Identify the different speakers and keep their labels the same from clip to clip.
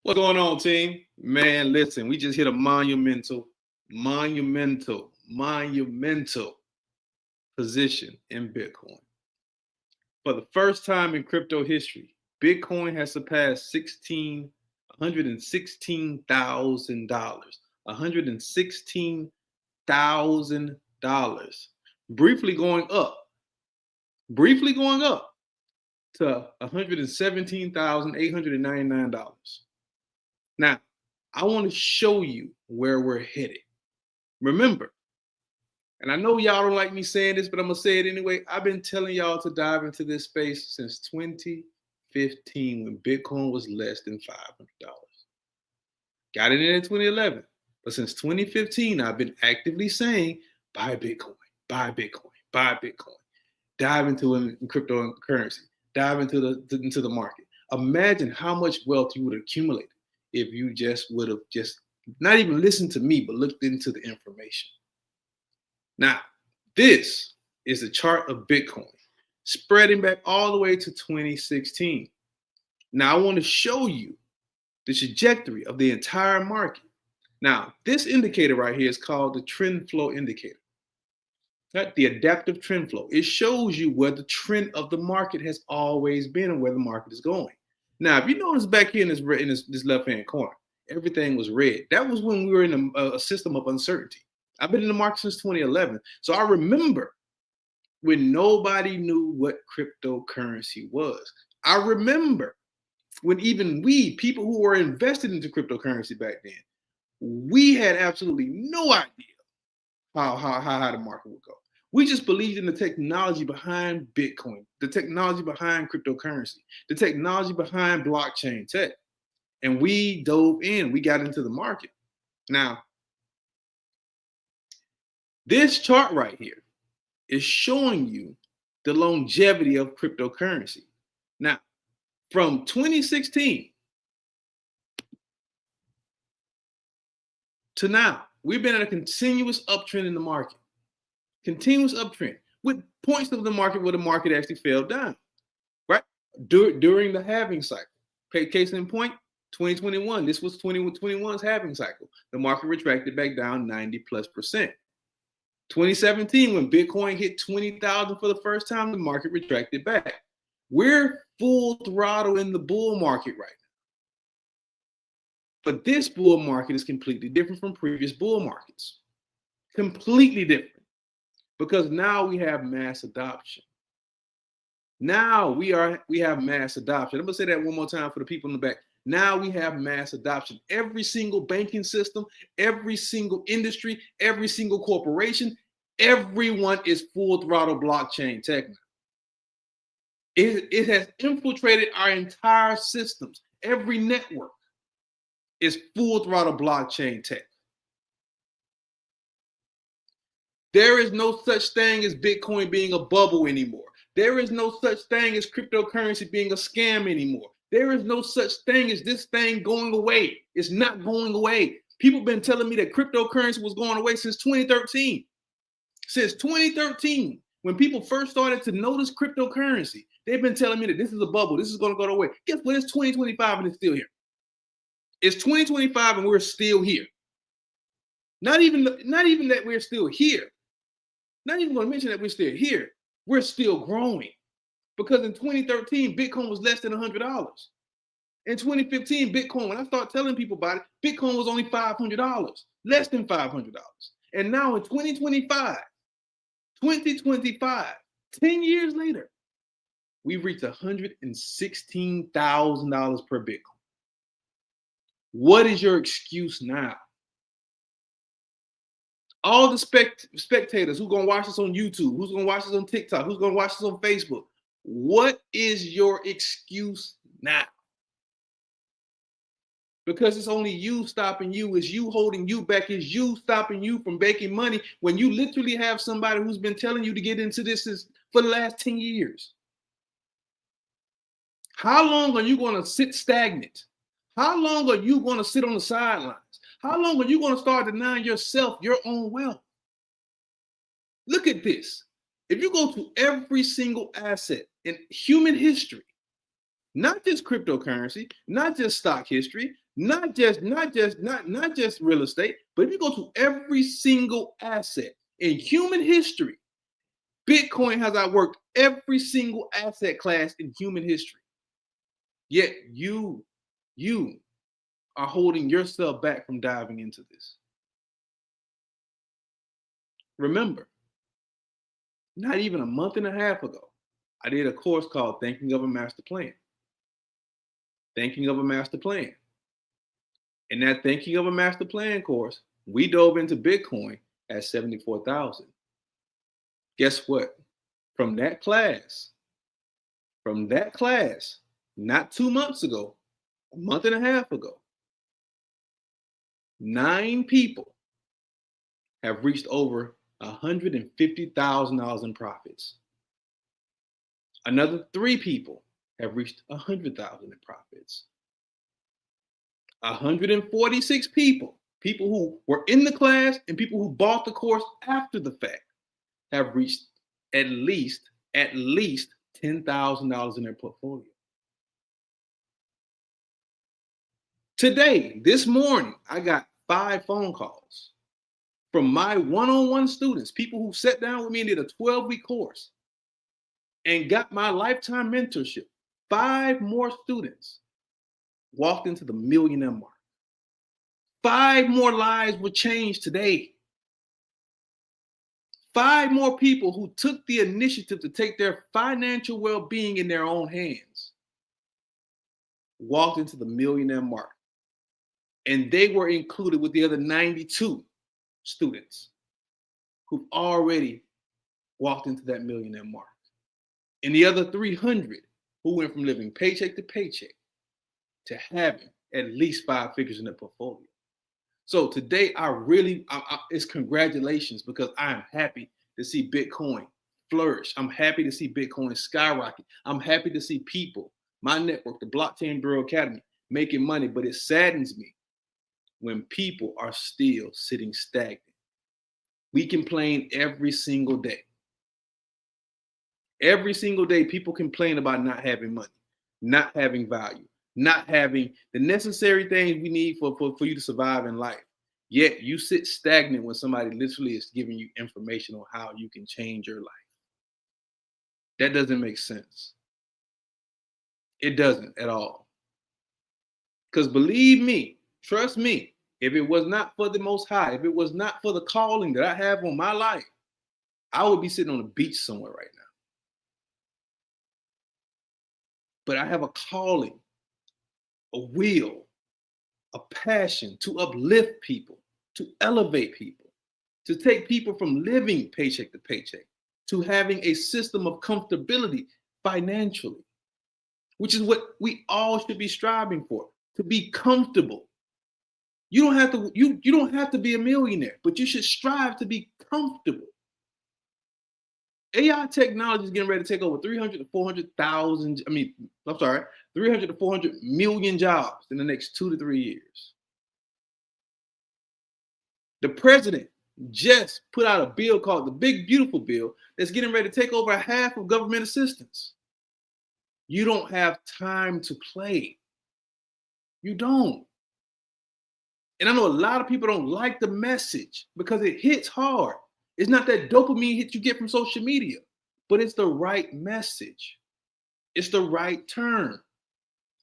Speaker 1: What's going on, team? Man, listen, we just hit a monumental position in Bitcoin. For the first time in crypto history, Bitcoin has surpassed $116,000. $116,000. Briefly going up to $117,899. Now, I want to show you where we're headed. Remember, and I know y'all don't like me saying this, but I'm going to say it anyway. I've been telling y'all to dive into this space since 2015 when Bitcoin was less than $500. Got it in 2011. But since 2015, I've been actively saying, buy Bitcoin, buy Bitcoin, buy Bitcoin. Dive into cryptocurrency. Dive into the market. Imagine how much wealth you would accumulate if you just would have just not even listened to me, but looked into the information. Now, this is a chart of Bitcoin spreading back all the way to 2016. Now, I want to show you the trajectory of the entire market. Now, this indicator right here is called the trend flow indicator. The adaptive trend flow. It shows you where the trend of the market has always been and where the market is going. Now, if you notice back here in this left-hand corner, everything was red. That was when we were in a system of uncertainty. I've been in the market since 2011. So I remember when nobody knew what cryptocurrency was. I remember when even people who were invested into cryptocurrency back then, we had absolutely no idea how the market would go. We just believed in the technology behind Bitcoin, the technology behind cryptocurrency, the technology behind blockchain tech. And we dove in, we got into the market. Now, this chart right here is showing you the longevity of cryptocurrency. Now, from 2016 to now, we've been in a continuous uptrend in the market. Continuous uptrend with points of the market where the market actually fell down, right? During the halving cycle. Case in point, 2021. This was 2021's halving cycle. The market retracted back down 90+%. 2017, when Bitcoin hit 20,000 for the first time, the market retracted back. We're full throttle in the bull market right now. But this bull market is completely different from previous bull markets. Completely different. Because now we have mass adoption. Now we have mass adoption. I'm going to say that one more time for the people in the back. Now we have mass adoption. Every single banking system, every single industry, every single corporation, everyone is full throttle blockchain tech. It has infiltrated our entire systems. Every network is full throttle blockchain tech. There is no such thing as Bitcoin being a bubble anymore. There is no such thing as cryptocurrency being a scam anymore. There is no such thing as this thing going away. It's not going away. People have been telling me that cryptocurrency was going away since 2013. Since 2013, when people first started to notice cryptocurrency, they've been telling me that this is a bubble. This is going to go away. Guess what? It's 2025 and it's still here. It's 2025 and we're still here. Not even that we're still here. Not even going to mention that we're still here. We're still growing. Because in 2013, Bitcoin was less than $100. In 2015, Bitcoin, when I start telling people about it, Bitcoin was only $500, less than $500. And now in 2025, 10 years later, we've reached $116,000 per Bitcoin. What is your excuse now? All the spectators who are going to watch this on YouTube, who's going to watch this on TikTok, who's going to watch this on Facebook, what is your excuse now? Because it's only you stopping you, it's you holding you back, it's you stopping you from making money when you literally have somebody who's been telling you to get into this for the last 10 years. How long are you going to sit stagnant? How long are you going to sit on the sidelines? How long are you going to start denying yourself your own wealth? Look at this. If you go to every single asset in human history, not just cryptocurrency, not just stock history, Not just real estate, but if you go to every single asset in human history, Bitcoin has outworked every single asset class in human history. Yet you are holding yourself back from diving into this. Remember, not even a month and a half ago, I did a course called Thinking of a Master Plan. Thinking of a Master Plan. In that Thinking of a Master Plan course, we dove into Bitcoin at 74,000. Guess what? From that class, not 2 months ago, a month and a half ago, 9 people have reached over $150,000 in profits. Another 3 people have reached 100,000 in profits. 146 people who were in the class and people who bought the course after the fact, have reached at least $10,000 in their portfolio. Today, this morning, I got 5 phone calls from my one-on-one students, people who sat down with me and did a 12-week course and got my lifetime mentorship. 5 more students walked into the millionaire mark. 5 more lives were changed today. 5 more people who took the initiative to take their financial well-being in their own hands walked into the millionaire mark. And they were included with the other 92 students who've already walked into that millionaire mark. And the other 300 who went from living paycheck to paycheck to having at least 5 figures in their portfolio. So today, it's congratulations, because I am happy to see Bitcoin flourish. I'm happy to see Bitcoin skyrocket. I'm happy to see people, my network, the Blockchain Bureau Academy, making money, but it saddens me when people are still sitting stagnant. We complain every single day. Every single day, people complain about not having money, not having value, not having the necessary things we need for you to survive in life. Yet you sit stagnant when somebody literally is giving you information on how you can change your life. That doesn't make sense. It doesn't at all. Because believe me, trust me, if it was not for the Most High, if it was not for the calling that I have on my life, I would be sitting on a beach somewhere right now. But I have a calling, a will, a passion to uplift people, to elevate people, to take people from living paycheck to paycheck to having a system of comfortability financially, which is what we all should be striving for, to be comfortable. You don't have to be a millionaire, but you should strive to be comfortable. AI technology is getting ready to take over 300 to 400,000. 300 to 400 million jobs in the next 2 to 3 years. The president just put out a bill called the Big Beautiful Bill that's getting ready to take over half of government assistance. You don't have time to play. You don't. And I know a lot of people don't like the message because it hits hard. It's not that dopamine hit you get from social media, but it's the right message. It's the right turn.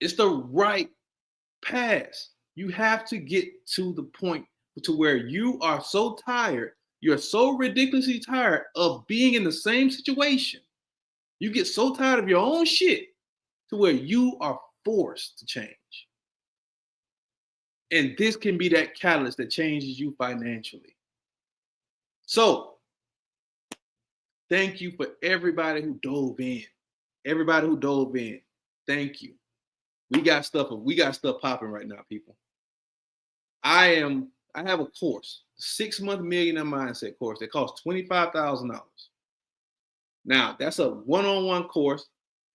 Speaker 1: It's the right pass. You have to get to the point to where you are so tired, you're so ridiculously tired of being in the same situation. You get so tired of your own shit to where you are forced to change. And this can be that catalyst that changes you financially. So, thank you for everybody who dove in. Everybody who dove in, thank you. We got stuff popping right now, people. I have a course, 6-month millionaire mindset course that costs $25,000. Now, that's a one-on-one course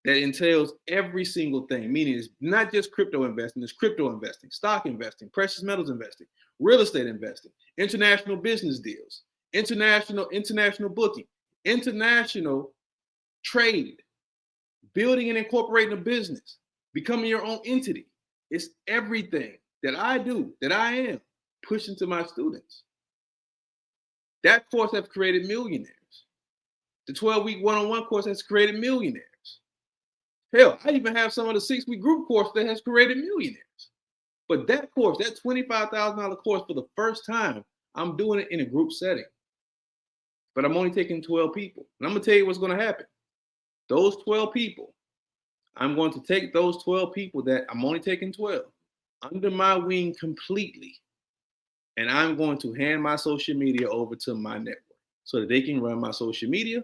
Speaker 1: that entails every single thing, meaning it's not just crypto investing, it's crypto investing, stock investing, precious metals investing, real estate investing, international business deals, international booking, international trade, building and incorporating a business, becoming your own entity. It's everything that I do, that I am pushing to my students. That course has created millionaires. The 12-week one-on-one course has created millionaires. Hell, I even have some of the 6-week group course that has created millionaires. But that course, that $25,000 course, for the first time, I'm doing it in a group setting. But I'm only taking 12 people. And I'm going to tell you what's going to happen. Those 12 people, I'm going to take those 12 people that I'm only taking 12 under my wing completely. And I'm going to hand my social media over to my network so that they can run my social media.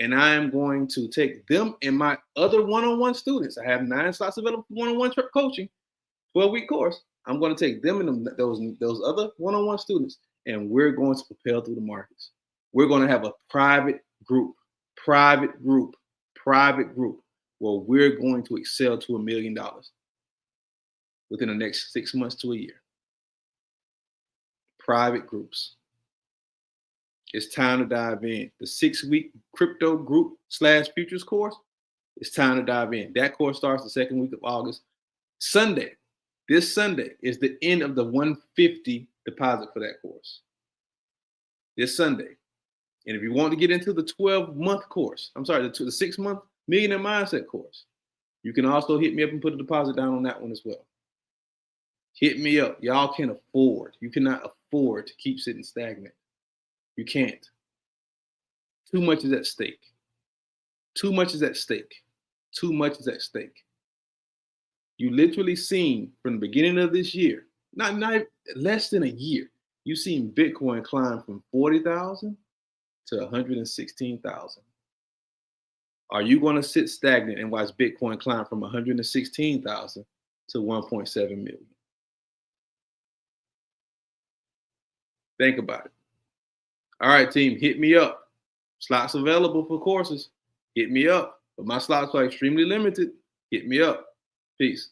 Speaker 1: And I am going to take them and my other one-on-one students. I have 9 slots available for one-on-one coaching, 12-week course. I'm going to take them and those other one-on-one students, and we're going to propel through the markets. We're going to have a private group where we're going to excel to $1 million within the next 6 months to a year. Private groups. It's time to dive in. The 6-week crypto group / futures course, it's time to dive in. That course starts the 2nd week of August. This Sunday is the end of the $150 deposit for that course. This Sunday. And if you want to get into the 12-month course, the 6-month Millionaire Mindset course, you can also hit me up and put a deposit down on that one as well. Hit me up. Y'all can afford. You cannot afford to keep sitting stagnant. You can't. Too much is at stake. Too much is at stake. Too much is at stake. You literally seen from the beginning of this year, not less than a year, you've seen Bitcoin climb from 40,000 to 116,000. Are you going to sit stagnant and watch Bitcoin climb from 116,000 to 1.7 million? Think about it. All right, team, hit me up. Slots available for courses. Hit me up. But my slots are extremely limited. Hit me up. Peace.